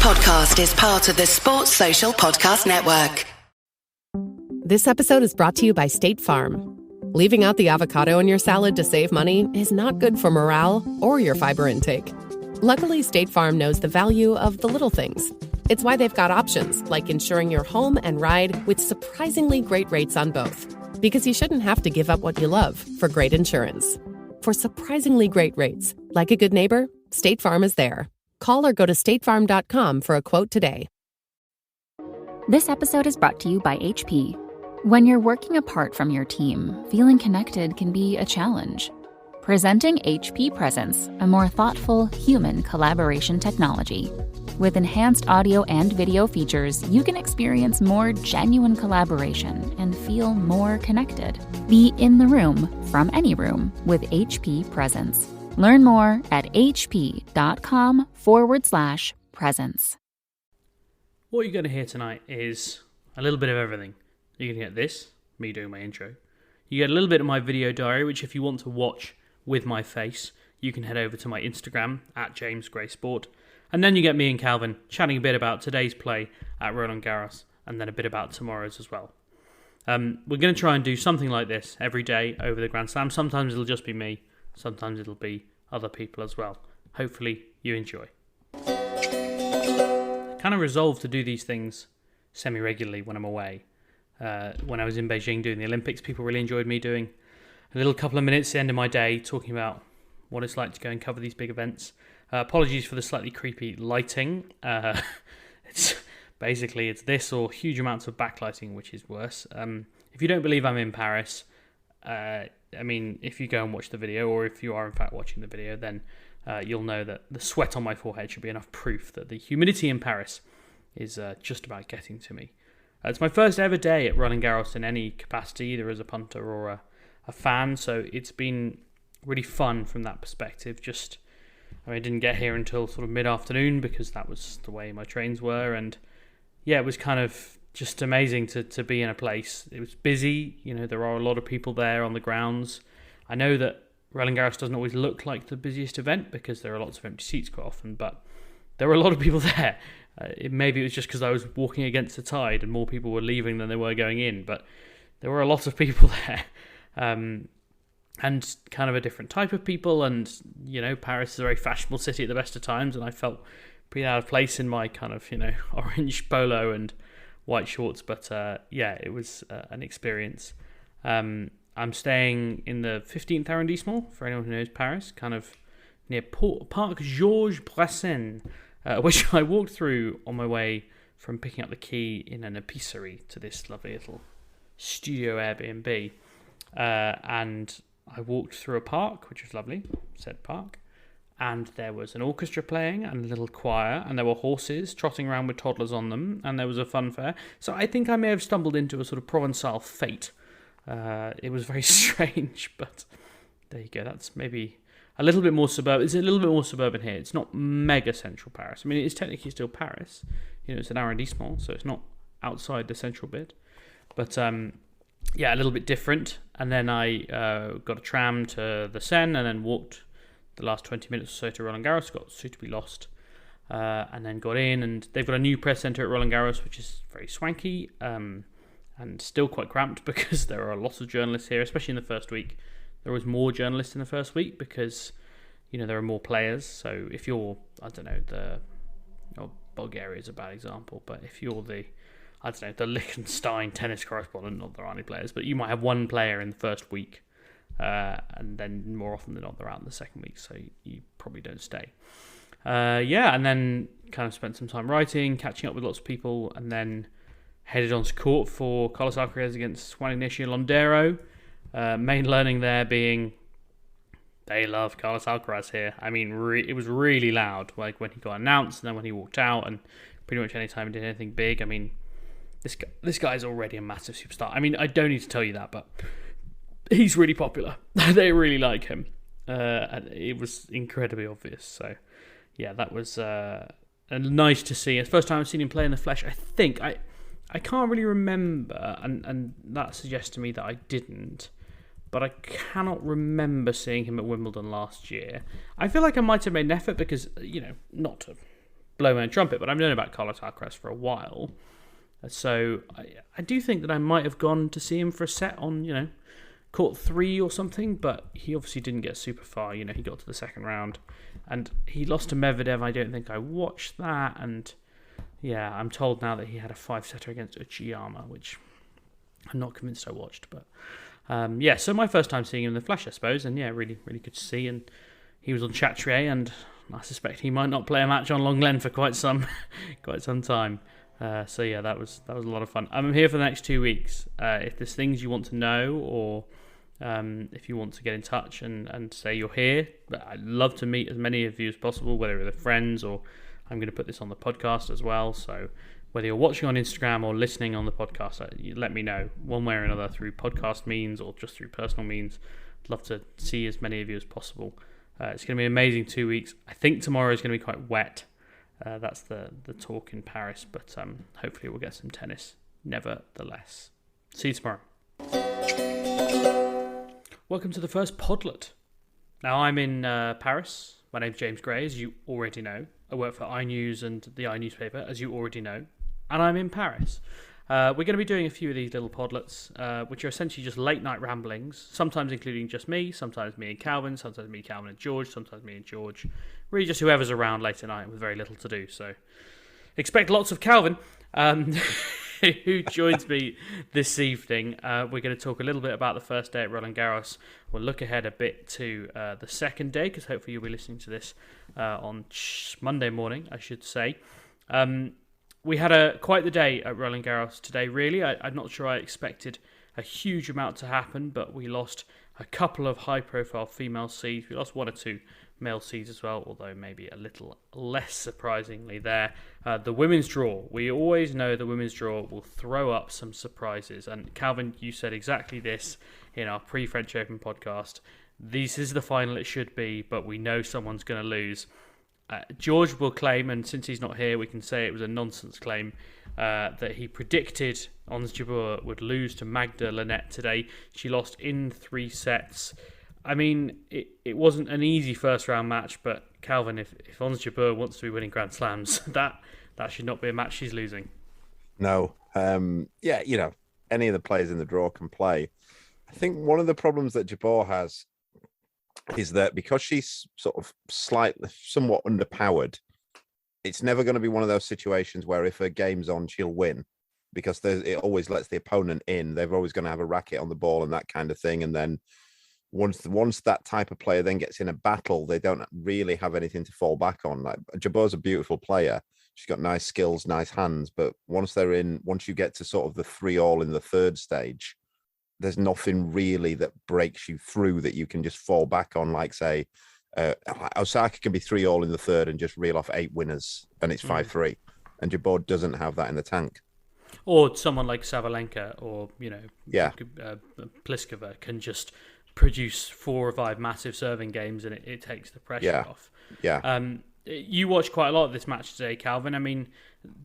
podcast is part of the Sports Social Podcast Network. This episode is brought to you by State Farm. Leaving out the avocado in your salad to save money is not good for morale or your fiber intake. Luckily, State Farm knows the value of the little things. It's why they've got options like insuring your home and ride with surprisingly great rates on both. Because you shouldn't have to give up what you love for great insurance. For surprisingly great rates, like a good neighbor, State Farm is there. Call or go to statefarm.com for a quote today. This episode is brought to you by HP. When you're working apart from your team, feeling connected can be a challenge. Presenting HP Presence, a more thoughtful, human collaboration technology. With enhanced audio and video features, you can experience more genuine collaboration and feel more connected. Be in the room from any room with HP Presence. Learn more at hp.com/presence. What you're going to hear tonight is a little bit of everything. You're going to get this, me doing my intro. You get a little bit of my video diary, which if you want to watch with my face, you can head over to my Instagram, @JamesGraySport. And then you get me and Calvin chatting a bit about today's play at Roland Garros, and then a bit about tomorrow's as well. We're going to try and do something like this every day over the Grand Slam. Sometimes it'll just be me, sometimes it'll be other people as well. Hopefully you enjoy. I kind of resolved to do these things semi-regularly when I'm away. When I was in Beijing doing the Olympics, people really enjoyed me doing a little couple of minutes at the end of my day talking about what it's like to go and cover these big events. Apologies for the slightly creepy lighting. It's this or huge amounts of backlighting, which is worse. If you don't believe I'm in Paris, if you go and watch the video, or if you are in fact watching the video, then you'll know that the sweat on my forehead should be enough proof that the humidity in Paris is just about getting to me. It's my first ever day at Roland Garros in any capacity, either as a punter or a fan, so it's been really fun from that perspective. I didn't get here until sort of mid-afternoon because that was the way my trains were, and yeah, it was kind of just amazing to be in a place. It was busy, there are a lot of people there on the grounds. I know that Roland Garros doesn't always look like the busiest event because there are lots of empty seats quite often, but there were a lot of people there. Maybe it was just because I was walking against the tide and more people were leaving than they were going in, but there were a lot of people there. And kind of a different type of people, and Paris is a very fashionable city at the best of times, and I felt pretty out of place in my kind of orange polo and white shorts, but it was an experience. I'm staying in the 15th arrondissement, for anyone who knows Paris, kind of near Parc Georges Brassens, which I walked through on my way from picking up the key in an épicerie to this lovely little studio Airbnb. And I walked through a park, which was lovely, said park, and there was an orchestra playing and a little choir, and there were horses trotting around with toddlers on them, and there was a fun fair. So I think I may have stumbled into a sort of Provençal fete. It was very strange, but there you go. That's maybe a little bit more suburban. It's a little bit more suburban here. It's not mega central Paris. I mean, it's technically still Paris. It's an arrondissement, so it's not outside the central bit. But a little bit different. And then I got a tram to the Seine and then walked the last 20 minutes or so to Roland Garros, got suitably lost, and then got in. And they've got a new press centre at Roland Garros, which is very swanky and still quite cramped because there are lots of journalists here, especially in the first week. There was more journalists in the first week because, there are more players. So if you're, Bulgaria is a bad example, but if you're the Liechtenstein tennis correspondent, not that there are any players, but you might have one player in the first week, and then more often than not they're out in the second week, so you probably don't stay. And then kind of spent some time writing, catching up with lots of people, and then headed on to court for Carlos Alcaraz against Juan Ignacio Londero. Main learning there being they love Carlos Alcaraz here. I mean, it was really loud, like when he got announced and then when he walked out, and pretty much any time he did anything big. I mean, this guy is already a massive superstar. I mean, I don't need to tell you that, but he's really popular. They really like him. And it was incredibly obvious. So, yeah, that was nice to see. It's the first time I've seen him play in the flesh. I think I can't really remember, and that suggests to me that I didn't. But I cannot remember seeing him at Wimbledon last year. I feel like I might have made an effort because, not to blow my own trumpet, but I've known about Carlos Alcaraz for a while. So I do think that I might have gone to see him for a set on, court 3 or something, but he obviously didn't get super far. He got to the second round, and he lost to Medvedev. I don't think I watched that, and yeah, I'm told now that he had a 5-setter against Uchiyama, which I'm not convinced I watched, but so my first time seeing him in the flesh, I suppose, and yeah, really, really good to see. And he was on Chatrier, and I suspect he might not play a match on Lenglen for quite some time. That was a lot of fun. I'm here for the next 2 weeks. If there's things you want to know, or if you want to get in touch and say you're here, but I'd love to meet as many of you as possible, whether they're friends or I'm going to put this on the podcast as well. So whether you're watching on Instagram or listening on the podcast, you let me know one way or another through podcast means or just through personal means. I'd love to see as many of you as possible. It's going to be an amazing 2 weeks. I think tomorrow is going to be quite wet. That's the talk in Paris, but hopefully we'll get some tennis nevertheless. See you tomorrow. Welcome to the first Podlet. Now I'm in Paris. My name's James Gray, as you already know. I work for iNews and the iNewspaper, as you already know. And I'm in Paris. We're going to be doing a few of these little podlets, which are essentially just late night ramblings, sometimes including just me, sometimes me and Calvin, sometimes me, Calvin and George, sometimes me and George. Really just whoever's around late at night with very little to do. So expect lots of Calvin, who joins me this evening. We're going to talk a little bit about the first day at Roland Garros. We'll look ahead a bit to the second day, because hopefully you'll be listening to this on Monday morning, I should say. We had quite the day at Roland Garros today, really. I'm not sure I expected a huge amount to happen, but we lost a couple of high-profile female seeds. We lost 1 or 2 male seeds as well, although maybe a little less surprisingly there. The women's draw. We always know the women's draw will throw up some surprises. And Calvin, you said exactly this in our pre-French Open podcast. This is the final it should be, but we know someone's going to lose. George will claim, and since he's not here, we can say it was a nonsense claim, that he predicted Ons Jabeur would lose to Magda Linette today. She lost in 3 sets. I mean, it wasn't an easy first round match, but Calvin, if Ons Jabeur wants to be winning Grand Slams, that should not be a match she's losing. No. Any of the players in the draw can play. I think one of the problems that Jabeur has is that because she's sort of somewhat underpowered, it's never going to be one of those situations where if her game's on, she'll win, because it always lets the opponent in. They're always going to have a racket on the ball and that kind of thing. And then once that type of player then gets in a battle, they don't really have anything to fall back on. Like, Jabeur's a beautiful player. She's got nice skills, nice hands. But once you get to sort of the 3-all in the third stage, there's nothing really that breaks you through that you can just fall back on. Like, say, Osaka can be 3-all in the third and just reel off 8 winners, and it's 5-3. And Jabeur doesn't have that in the tank. Or someone like Sabalenka or, Pliskova can just produce 4 or 5 massive serving games, and it takes the pressure off. Yeah. You watched quite a lot of this match today, Calvin. I mean,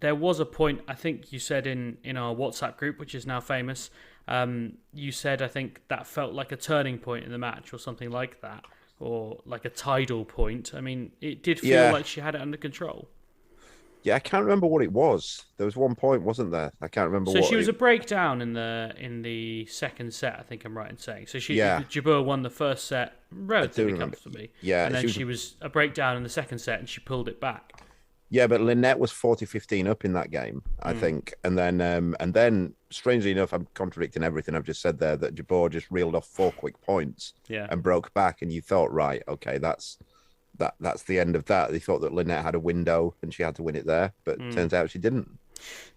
there was a point, I think you said in our WhatsApp group, which is now famous, you said, I think, that felt like a turning point in the match or something like that, or like a tidal point. I mean, it did feel like she had it under control. Yeah, I can't remember what it was. There was one point, wasn't there? I can't remember. So she was a breakdown in the second set, I think I'm right in saying. So Jabeur won the first set relatively comfortably. Yeah, and then she was a breakdown in the second set, and she pulled it back. Yeah, but Linette was 40-15 up in that game, I think, and then strangely enough, I'm contradicting everything I've just said there. That Jabeur just reeled off 4 quick points, and broke back, and you thought, right, okay, that's the end of that. They thought that Linette had a window and she had to win it there, but turns out she didn't.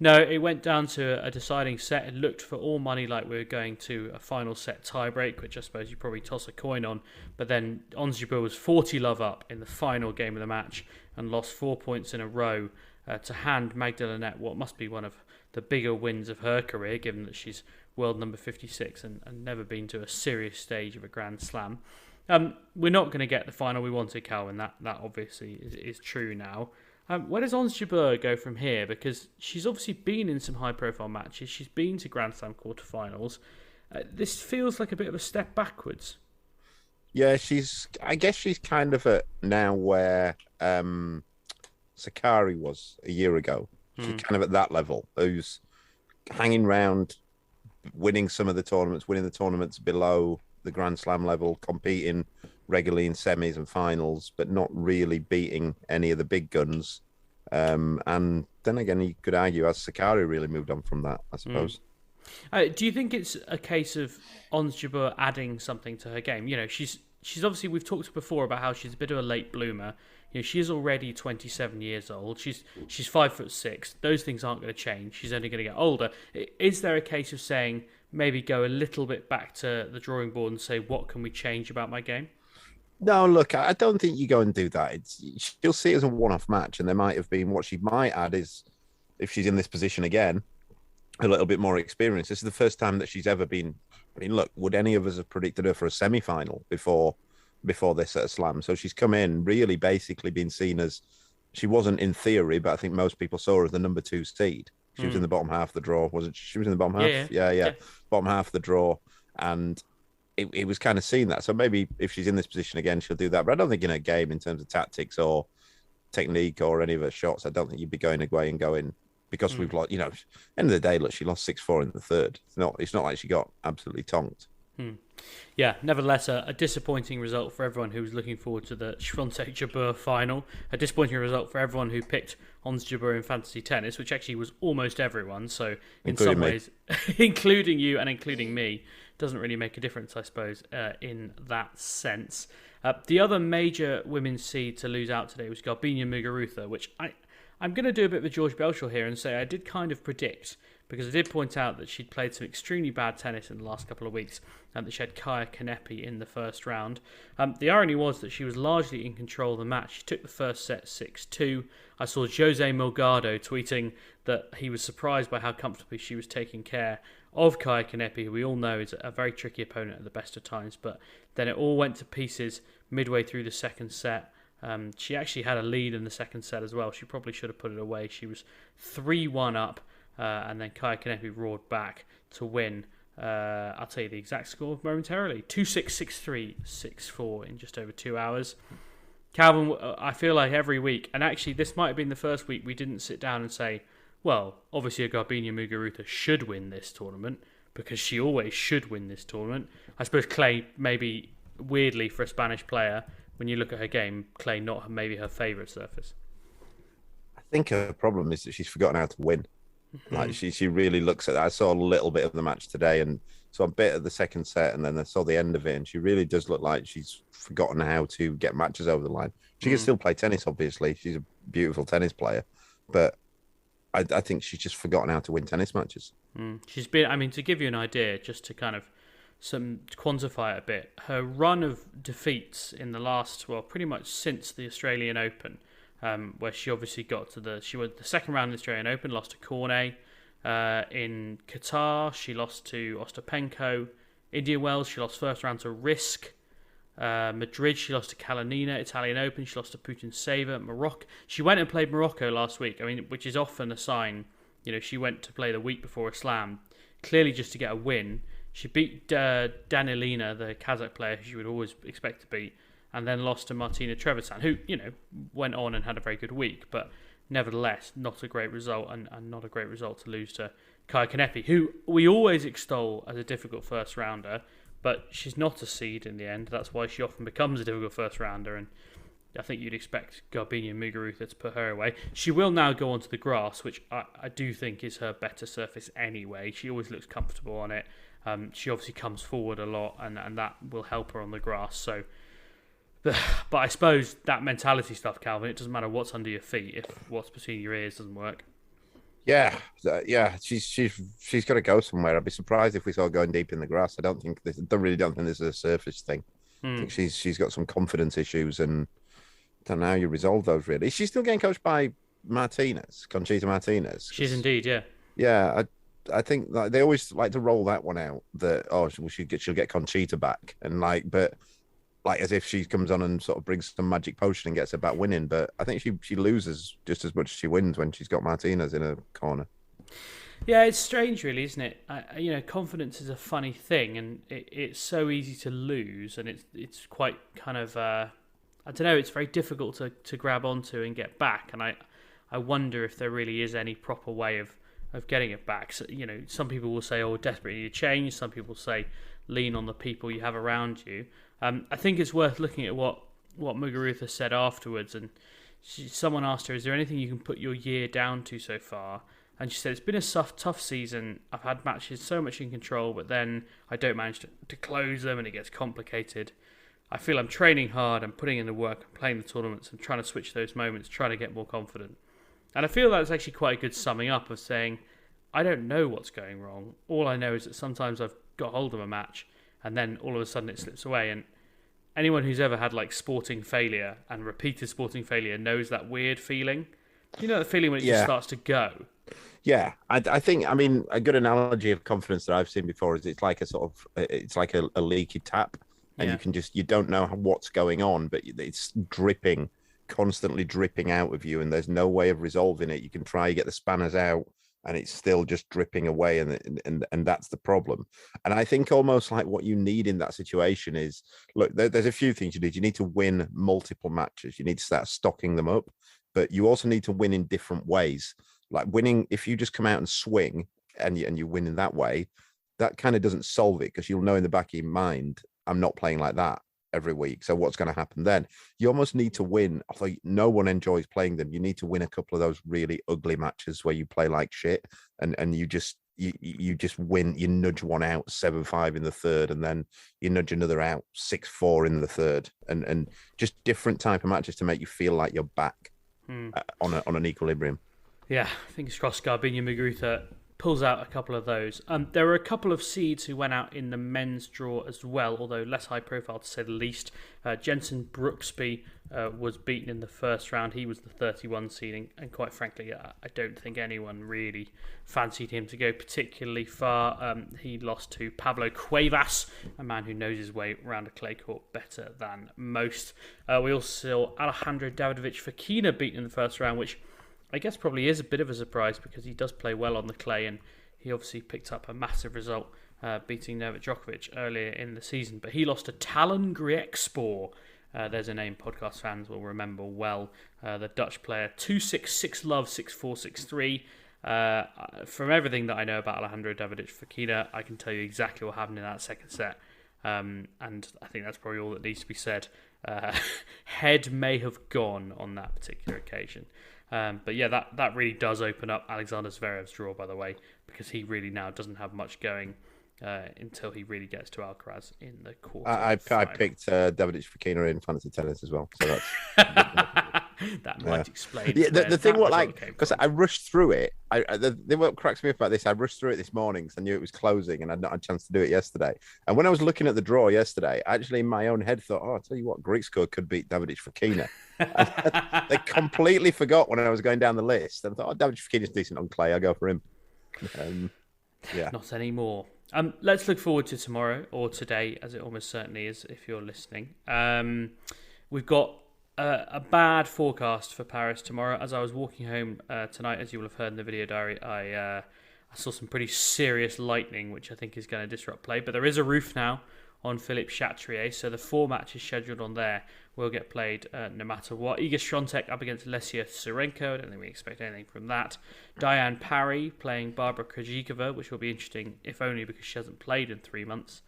No, it went down to a deciding set. It looked for all money like we were going to a final set tiebreak, which I suppose you probably toss a coin on. But then Ons Jabeur was 40-love up in the final game of the match and lost 4 points in a row to hand Magda Linette what must be one of the bigger wins of her career, given that she's world number 56 and never been to a serious stage of a Grand Slam. We're not going to get the final we wanted, Calvin. That obviously is true now. Where does Ons Jabeur go from here? Because she's obviously been in some high-profile matches. She's been to Grand Slam quarterfinals. This feels like a bit of a step backwards. Yeah, I guess she's kind of at now where Sakari was a year ago. She's kind of at that level, who's hanging around, winning some of the tournaments, winning the tournaments below the Grand Slam level, competing regularly in semis and finals, but not really beating any of the big guns. And then again, you could argue, has Sakari really moved on from that, I suppose. Do you think it's a case of Ons Jabeur adding something to her game? You know, she's obviously, we've talked before about how she's a bit of a late bloomer. You know, she is already 27 years old. She's 5'6". Those things aren't going to change. She's only going to get older. Is there a case of saying maybe go a little bit back to the drawing board and say, what can we change about my game? No, look, I don't think you go and do that. She'll see it as a one-off match, and there might have been, what she might add is, if she's in this position again, a little bit more experience. This is the first time that she's ever been. I mean, look, would any of us have predicted her for a semi-final before this at a slam? So she's come in really basically been seen as, she wasn't in theory, but I think most people saw her as the number 2 seed. She was in the bottom half of the draw, wasn't she? She was in the bottom half? Yeah. Bottom half of the draw. And it was kind of seen that. So maybe if she's in this position again, she'll do that. But I don't think in her game, in terms of tactics or technique or any of her shots, I don't think you'd be going away and going, because we've lost, you know, end of the day, look, she lost 6-4 in the third. It's not like she got absolutely tonked. Yeah, nevertheless, a disappointing result for everyone who was looking forward to the Swiatek Jabeur final. A disappointing result for everyone who picked Ons Jabeur in fantasy tennis, which actually was almost everyone. So in some ways, including you and including me, doesn't really make a difference, I suppose, in that sense. The other major women's seed to lose out today was Garbine Muguruza, which I'm going to do a bit of a George Belshaw here and say I did kind of predict, because I did point out that she'd played some extremely bad tennis in the last couple of weeks and that she had Kaia Kanepi in the first round. The irony was that she was largely in control of the match. She took the first set 6-2. I saw Jose Melgado tweeting that he was surprised by how comfortably she was taking care of Kaia Kanepi, who we all know is a very tricky opponent at the best of times. But then it all went to pieces midway through the second set. She actually had a lead in the second set as well. She probably should have put it away. She was 3-1 up. And then Kaia Kanepi roared back to win. I'll tell you the exact score momentarily. 2-6, 6-3, 6-4 in just over 2 hours. Calvin, I feel like every week, and actually this might have been the first week we didn't sit down and say, well, obviously a Garbine Muguruza should win this tournament, because she always should win this tournament. I suppose Clay, maybe weirdly for a Spanish player, when you look at her game, Clay not maybe her favourite surface. I think her problem is that she's forgotten how to win. Like she really looks at that. I saw a little bit of the match today and saw a bit of the second set, and then I saw the end of it, and she really does look like she's forgotten how to get matches over the line. She can still play tennis, obviously. She's a beautiful tennis player, but I think she's just forgotten how to win tennis matches. She's been, I mean, to give you an idea, just to kind of to quantify it a bit, her run of defeats in the last, well, pretty much since the Australian Open, where she obviously she went the second round of the Australian Open, lost to Cornet. In Qatar, she lost to Ostapenko. Indian Wells, she lost first round to Risk. Madrid, she lost to Kalinina. Italian Open, she lost to Putin-Seva. Morocco, she went and played Morocco last week. I mean, which is often a sign. You know, she went to play the week before a slam, clearly just to get a win. She beat Danilina, the Kazakh player who you would always expect to beat, and then lost to Martina Trevisan, who, you know, went on and had a very good week, but nevertheless, not a great result, and not a great result to lose to Kaia Kanepi, who we always extol as a difficult first rounder, but she's not a seed in the end. That's why she often becomes a difficult first rounder, and I think you'd expect Garbine Muguruza to put her away. She will now go onto the grass, which I do think is her better surface anyway. She always looks comfortable on it. She obviously comes forward a lot, and that will help her on the grass. So, but I suppose that mentality stuff, Calvin, it doesn't matter what's under your feet if what's between your ears doesn't work. Yeah. She's got to go somewhere. I'd be surprised if we saw her going deep in the grass. I don't think this is a surface thing. I think she's got some confidence issues, and I don't know how you resolve those. Really, is she still getting coached by Conchita Martinez? She's indeed, yeah. Yeah, I think like, they always like to roll that one out. That she'll get Conchita back, and but as if she comes on and sort of brings some magic potion and gets her back winning. But I think she loses just as much as she wins when she's got Martinez in her corner. Yeah, it's strange, really, isn't it? Confidence is a funny thing, and it's so easy to lose, and it's quite kind of I don't know. It's very difficult to grab onto and get back, and I wonder if there really is any proper way of getting it back. So, some people will say, oh, desperately need to change. Some people say, lean on the people you have around you. I think it's worth looking at what Muguruza said afterwards. And someone asked her, is there anything you can put your year down to so far? And she said, it's been a tough season. I've had matches so much in control, but then I don't manage to close them and it gets complicated. I feel I'm training hard, I'm putting in the work, I'm playing the tournaments, and trying to switch those moments, trying to get more confident. And I feel that's actually quite a good summing up of saying, I don't know what's going wrong. All I know is that sometimes I've got hold of a match and then all of a sudden it slips away. And anyone who's ever had like sporting failure and repeated sporting failure knows that weird feeling. You know, the feeling when it just starts to go. Yeah, I think, a good analogy of confidence that I've seen before is it's like a leaky tap, and you don't know what's going on, but it's dripping, constantly dripping out of you, and there's no way of resolving it. You can try to get the spanners out, and it's still just dripping away, and that's the problem. And I think almost like what you need in that situation is, look, there's a few things you need. You need to win multiple matches. You need to start stocking them up, but you also need to win in different ways. Like winning, if you just come out and swing and you win in that way, that kind of doesn't solve it, because you'll know in the back of your mind, I'm not playing like that every week. So what's going to happen then? You almost need to win, although no one enjoys playing them. You need to win a couple of those really ugly matches where you play like shit, and you just win. You nudge one out 7-5 in the third, and then you nudge another out 6-4 in the third, and just different type of matches to make you feel like you're back on an equilibrium. Yeah, fingers crossed Garbine Muguruza pulls out a couple of those. There were a couple of seeds who went out in the men's draw as well, although less high profile to say the least. Jensen Brooksby was beaten in the first round. He was the 31 seeding, and quite frankly, I don't think anyone really fancied him to go particularly far. He lost to Pablo Cuevas, a man who knows his way around a clay court better than most. We also saw Alejandro Davidovich Fokina beaten in the first round, which I guess probably is a bit of a surprise because he does play well on the clay, and he obviously picked up a massive result beating Novak Djokovic earlier in the season. But he lost to Talon Griekspoor. There's a name podcast fans will remember well. The Dutch player, 2-6, 6-love, 6-4, 6-3. From everything that I know about Alejandro Davidovich Fokina, I can tell you exactly what happened in that second set. And I think that's probably all that needs to be said. Head may have gone on that particular occasion. But yeah, that really does open up Alexander Zverev's draw, by the way, because he really now doesn't have much going until he really gets to Alcaraz in the quarter. I picked Davidovich Fokina in fantasy tennis as well, so that's that might explain. Yeah, the thing because I rushed through it. What cracks me up about this, I rushed through it this morning because I knew it was closing and I'd not had a chance to do it yesterday. And when I was looking at the draw yesterday, I actually in my own head thought, I'll tell you what, Griekspoor could beat Davidovich Fokina. They completely forgot when I was going down the list. And I thought, Davidovich Fokina's decent on clay. I'll go for him. Yeah, not anymore. Let's look forward to tomorrow, or today, as it almost certainly is if you're listening. We've got a bad forecast for Paris tomorrow. As I was walking home tonight, as you will have heard in the video diary, I saw some pretty serious lightning, which I think is going to disrupt play. But there is a roof now on Philippe Chatrier, so the 4 matches scheduled on there will get played no matter what. Iga Swiatek up against Lesia Tsurenk. I don't think we expect anything from that. Diane Parry playing Barbora Krejcikova, which will be interesting, if only because she hasn't played in 3 months.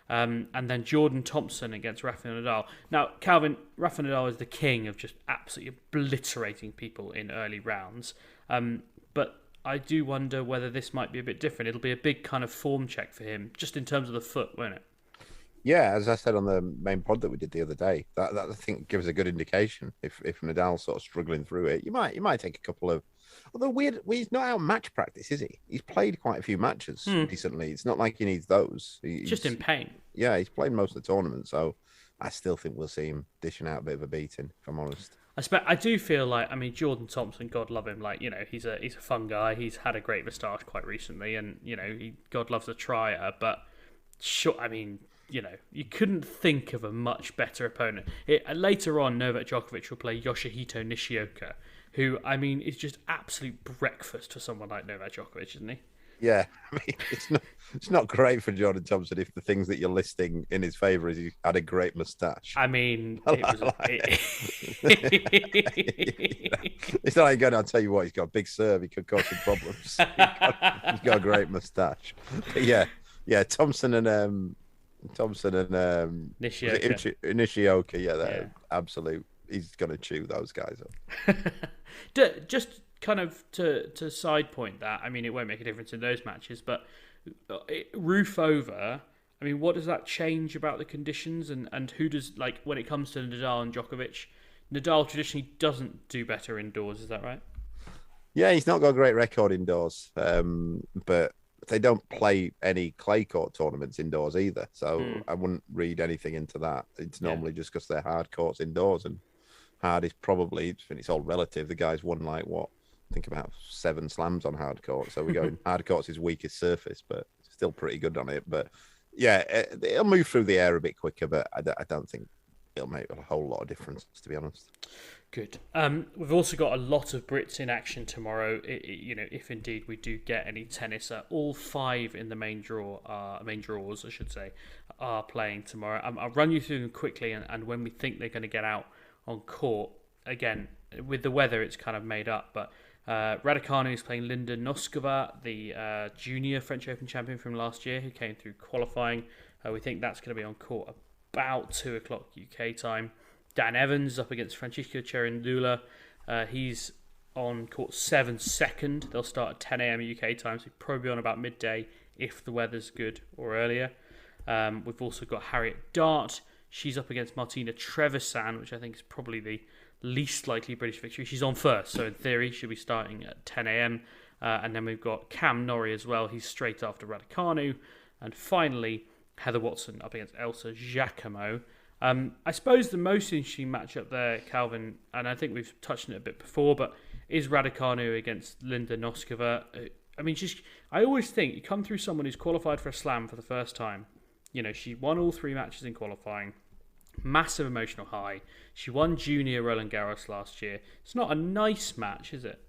And then Jordan Thompson against Rafael Nadal. Now, Calvin, Rafael Nadal is the king of just absolutely obliterating people in early rounds. But I do wonder whether this might be a bit different. It'll be a big kind of form check for him, just in terms of the foot, won't it? Yeah, as I said on the main pod that we did the other day, that I think gives a good indication. If Nadal's sort of struggling through it, you might take a couple of. Although he's not out match practice, is he? He's played quite a few matches recently. It's not like he needs those. He's just in pain. Yeah, he's played most of the tournament, so I still think we'll see him dishing out a bit of a beating, if I'm honest. I do feel like, Jordan Thompson, God love him, he's a fun guy. He's had a great moustache quite recently, and God loves a trier. But sure, you couldn't think of a much better opponent. Later on, Novak Djokovic will play Yoshihito Nishioka, who, is just absolute breakfast for someone like Novak Djokovic, isn't he? Yeah, I mean, it's not great for Jordan Thompson if the things that you're listing in his favour is he had a great moustache. I mean, it was. It's not like going, I'll tell you what, he's got a big serve, he could cause some problems. He's got a great moustache. But yeah, Thompson and Nishioka, yeah, they're absolute. He's going to chew those guys up. Just kind of to side point that, I mean, it won't make a difference in those matches, but roof over, I mean, what does that change about the conditions, and who does, like, when it comes to Nadal and Djokovic, Nadal traditionally doesn't do better indoors, is that right? Yeah, he's not got a great record indoors, but they don't play any clay court tournaments indoors either, so I wouldn't read anything into that. It's normally just because they're hard courts indoors, and hard is probably, and it's all relative. The guy's won like what? I think about 7 slams on hard court. So we go in hard court's his weakest surface, but still pretty good on it. But yeah, it'll move through the air a bit quicker, but I don't think it'll make a whole lot of difference, to be honest. Good. We've also got a lot of Brits in action tomorrow. If indeed we do get any tennis, all 5 in the main draws, I should say, are playing tomorrow. I'll run you through them quickly, and when we think they're going to get out on court. Again, with the weather, it's kind of made up, but Raducanu is playing Linda Noskova, the junior French Open champion from last year, who came through qualifying. We think that's going to be on court about 2 o'clock UK time. Dan Evans is up against Francisco Cerundolo. He's on court 7 second. They'll start at 10 a.m. UK time, so probably on about midday if the weather's good or earlier. We've also got Harriet Dart. She's up against Martina Trevisan, which I think is probably the least likely British victory. She's on first, so in theory she'll be starting at 10 a.m. And then we've got Cam Norrie as well. He's straight after Raducanu. And finally, Heather Watson up against Elsa Giacomo. I suppose the most interesting matchup there, Calvin, and I think we've touched on it a bit before, but is Raducanu against Linda Noskova. I mean, I always think you come through someone who's qualified for a slam for the first time. You know, she won all 3 matches in qualifying. Massive emotional high. She won junior Roland Garros last year. It's not a nice match, is it?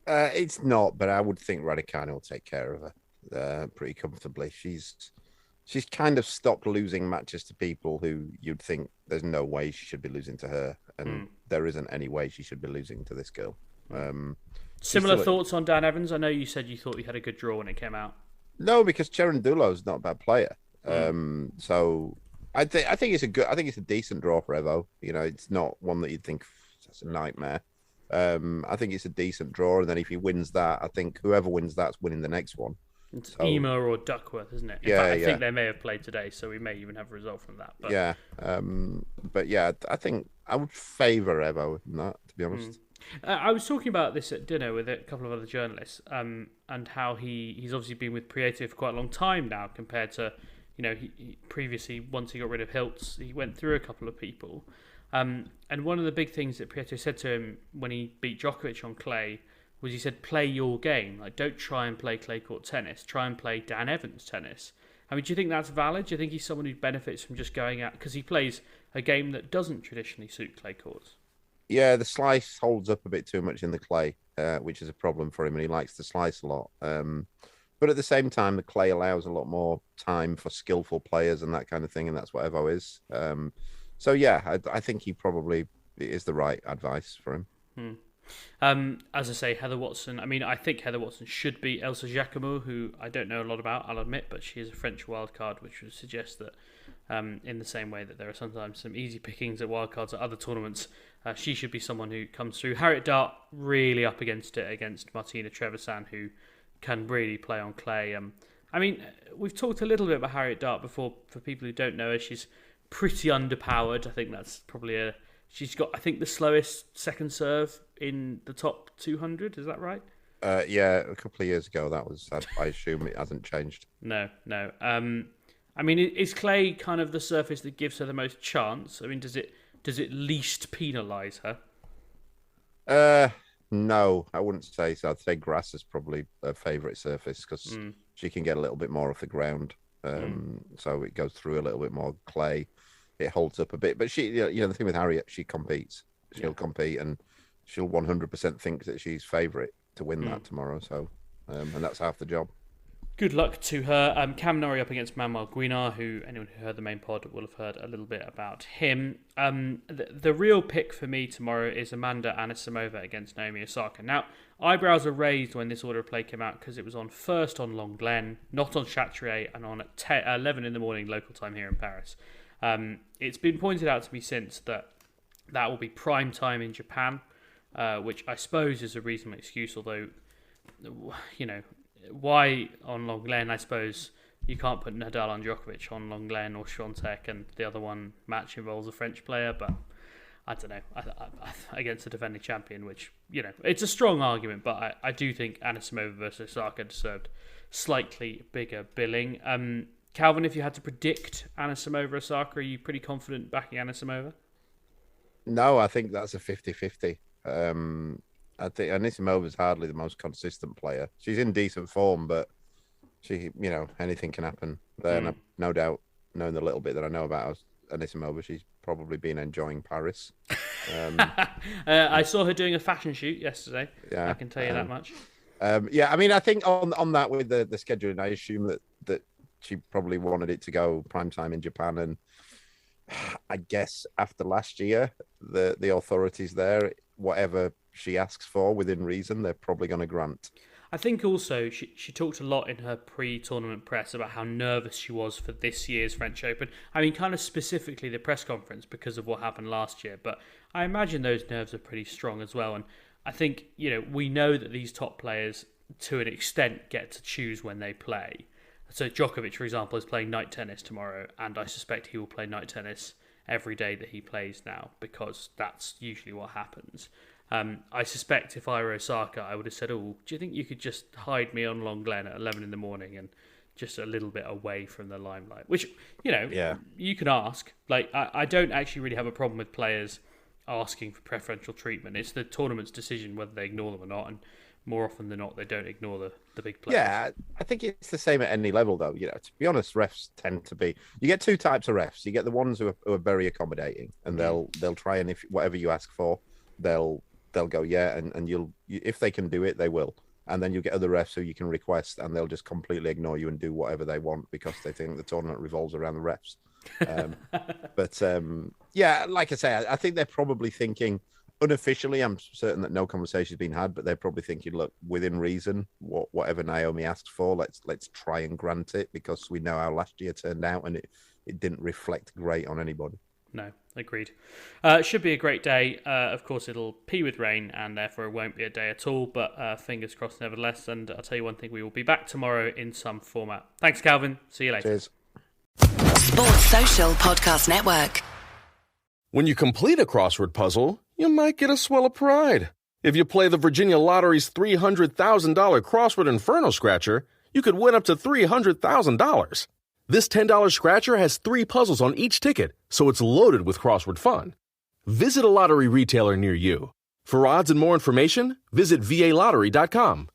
It's not, but I would think Raducanu will take care of her pretty comfortably. She's kind of stopped losing matches to people who you'd think there's no way she should be losing to her, and there isn't any way she should be losing to this girl. Similar thoughts on Dan Evans? I know you said you thought he had a good draw when it came out. No, because Cerundolo's not a bad player. So I think it's a decent draw for Evo. You know, it's not one that you'd think that's a nightmare. I think it's a decent draw, and then if he wins that, I think whoever wins that's winning the next one. It's Ema or Duckworth, isn't it? In fact, I think they may have played today, so we may even have a result from that. But... Yeah, but yeah, I think I would favour Evo in that, to be honest. I was talking about this at dinner with a couple of other journalists, and how he's obviously been with Prieto for quite a long time now, compared to, you know, he previously, once he got rid of Hiltz, he went through a couple of people. And one of the big things that Prieto said to him when he beat Djokovic on clay was, he said, play your game. Like, don't try and play clay court tennis. Try and play Dan Evans tennis. I mean, do you think that's valid? Do you think he's someone who benefits from just going out? Because he plays a game that doesn't traditionally suit clay courts. Yeah, the slice holds up a bit too much in the clay, which is a problem for him, and he likes to slice a lot. But at the same time, the clay allows a lot more time for skillful players and that kind of thing, and that's what Evo is. So, yeah, I think he probably is the right advice for him. As I say, Heather Watson, I mean, I think Heather Watson should beat Elsa Giacomo, who I don't know a lot about, I'll admit, but she is a French wildcard, which would suggest that in the same way that there are sometimes some easy pickings at wildcards at other tournaments, she should be someone who comes through. Harriet Dart really up against it against Martina Trevisan, who can really play on clay. I mean, we've talked a little bit about Harriet Dart before. For people who don't know her, she's pretty underpowered. I think that's probably she's got, I think, the slowest second serve in the top 200. Is that right? Yeah, a couple of years ago that was. I assume it hasn't changed. No. I mean, is clay kind of the surface that gives her the most chance? I mean, does it least penalise her? No, I wouldn't say so. I'd say grass is probably her favourite surface because she can get a little bit more off the ground. So it goes through a little bit more clay. It holds up a bit. But she, you know, the thing with Harriet, she competes. She'll compete, and she'll 100% think that she's favourite to win that tomorrow. So and that's half the job. Good luck to her. Cam Norrie up against Manuel Guinar, who anyone who heard the main pod will have heard a little bit about him. The real pick for me tomorrow is Amanda Anisimova against Naomi Osaka. Now, eyebrows are raised when this order of play came out because it was on first on Lenglen, not on Chatrier, and on at 11 in the morning local time here in Paris. It's been pointed out to me since that will be prime time in Japan, which I suppose is a reasonable excuse, although, you know, why on Lenglen? I suppose you can't put Nadal and Djokovic on Lenglen or Swiatek, and the other one match involves a French player, but I don't know, against the defending champion, which, you know, it's a strong argument, but I do think Anisimova versus Osaka deserved slightly bigger billing. Calvin, if you had to predict Anisimova Osaka, are you pretty confident backing Anisimova? No, I think that's a 50-50. I think Anisimova's hardly the most consistent player. She's in decent form, but she, you know, anything can happen there. No doubt, knowing the little bit that I know about Anisimova, she's probably been enjoying Paris. I saw her doing a fashion shoot yesterday. Yeah, I can tell you that much. Yeah, I mean, I think on that with the scheduling, I assume that she probably wanted it to go prime time in Japan, and I guess after last year, the authorities there, whatever she asks for within reason, they're probably going to grant. I think also she talked a lot in her pre-tournament press about how nervous she was for this year's French Open. I mean, kind of specifically the press conference because of what happened last year, but I imagine those nerves are pretty strong as well. And I think, you know, we know that these top players, to an extent, get to choose when they play. So Djokovic, for example, is playing night tennis tomorrow, and I suspect he will play night tennis every day that he plays now, because that's usually what happens. I suspect if I were Osaka, I would have said, do you think you could just hide me on Lenglen at 11 in the morning and just a little bit away from the limelight? Which, you know, you can ask. Like, I don't actually really have a problem with players asking for preferential treatment. It's the tournament's decision whether they ignore them or not, and more often than not, they don't ignore the big players. Yeah, I think it's the same at any level, though. You know, to be honest, refs tend to be. You get two types of refs. You get the ones who are very accommodating, and they'll try, and if whatever you ask for, they'll go and you if they can do it, they will. And then you get other refs who you can request, and they'll just completely ignore you and do whatever they want because they think the tournament revolves around the refs. Yeah, like I say, I think they're probably thinking. Unofficially, I'm certain that no conversation has been had, but they're probably thinking, look, within reason, whatever Naomi asks for, let's try and grant it, because we know how last year turned out, and it didn't reflect great on anybody. No, agreed. Should be a great day. Of course, it'll pee with rain, and therefore it won't be a day at all, but fingers crossed nevertheless. And I'll tell you one thing, we will be back tomorrow in some format. Thanks, Calvin. See you later. Cheers. Sports Social Podcast Network. When you complete a crossword puzzle, you might get a swell of pride. If you play the Virginia Lottery's $300,000 Crossword Inferno Scratcher, you could win up to $300,000. This $10 scratcher has 3 puzzles on each ticket, so it's loaded with crossword fun. Visit a lottery retailer near you. For odds and more information, visit VALottery.com.